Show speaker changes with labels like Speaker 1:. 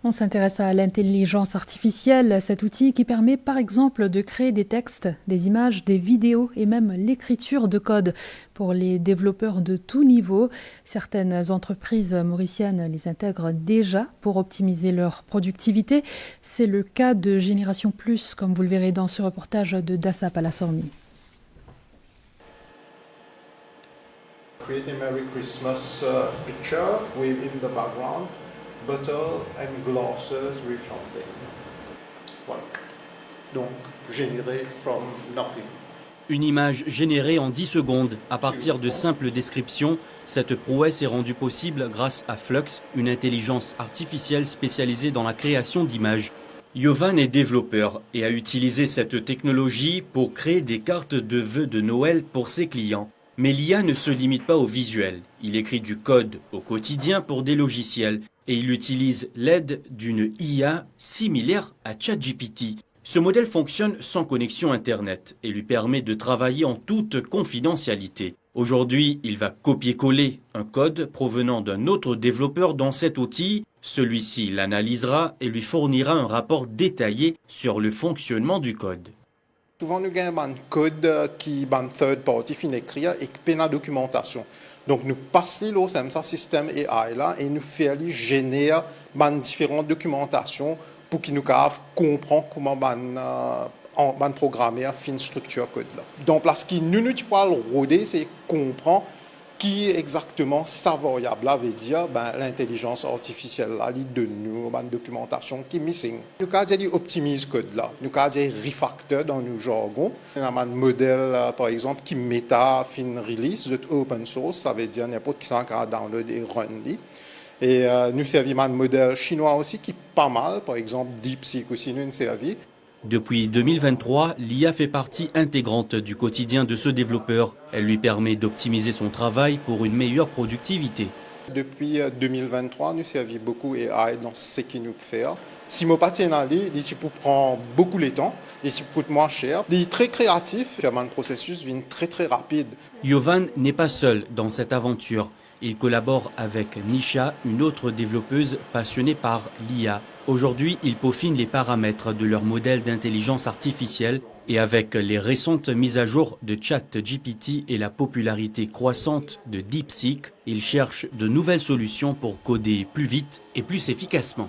Speaker 1: On s'intéresse à l'intelligence artificielle, cet outil qui permet par exemple de créer des textes, des images, des vidéos et même l'écriture de code pour les développeurs de tout niveau. Certaines entreprises mauriciennes les intègrent déjà pour optimiser leur productivité. C'est le cas de Génération Plus, comme vous le verrez dans ce reportage de Dassa Palasormi.
Speaker 2: Create a Merry Christmas picture with in the background bottle and glasses with champagne. Voilà. Donc, généré from nothing.
Speaker 3: Une image générée en 10 secondes à partir de simples descriptions. Cette prouesse est rendue possible grâce à Flux, une intelligence artificielle spécialisée dans la création d'images. Jovan est développeur et a utilisé cette technologie pour créer des cartes de vœux de Noël pour ses clients. Mais l'IA ne se limite pas au visuel. Il écrit du code au quotidien pour des logiciels et il utilise l'aide d'une IA similaire à ChatGPT. Ce modèle fonctionne sans connexion Internet et lui permet de travailler en toute confidentialité. Aujourd'hui, il va copier-coller un code provenant d'un autre développeur dans cet outil. Celui-ci l'analysera et lui fournira un rapport détaillé sur le fonctionnement du code.
Speaker 2: Souvent, nous avons un code qui est third party fin écrit et qui est la documentation. Donc, nous passons le système AI là et nous faisons générer différentes documentations pour qu'ils nous comprennent comment on programmer une structure code là. Donc, ce qui nous pas le roder, c'est comprendre qui exactement ça veut dire l'intelligence artificielle là, de nous, une documentation qui est missing. Nous avons dit optimise code là, nous avons dit refactor dans nos jargons. Nous avons un modèle par exemple qui méta fin release, c'est open source, ça veut dire n'importe qui s'en download et run. Et nous servons un modèle chinois aussi qui est pas mal, par exemple DeepSeek aussi nous servi.
Speaker 3: Depuis 2023, l'IA fait partie intégrante du quotidien de ce développeur. Elle lui permet d'optimiser son travail pour une meilleure productivité.
Speaker 2: Depuis 2023, nous servons beaucoup AI dans ce qu'il nous fait. Si mon parti il prend beaucoup de temps, il coûte moins cher, il est très créatif, le processus vient très rapide.
Speaker 3: Jovan n'est pas seul dans cette aventure. Il collabore avec Nisha, une autre développeuse passionnée par l'IA. Aujourd'hui, ils peaufinent les paramètres de leur modèle d'intelligence artificielle et avec les récentes mises à jour de ChatGPT et la popularité croissante de DeepSeek, ils cherchent de nouvelles solutions pour coder plus vite et plus efficacement.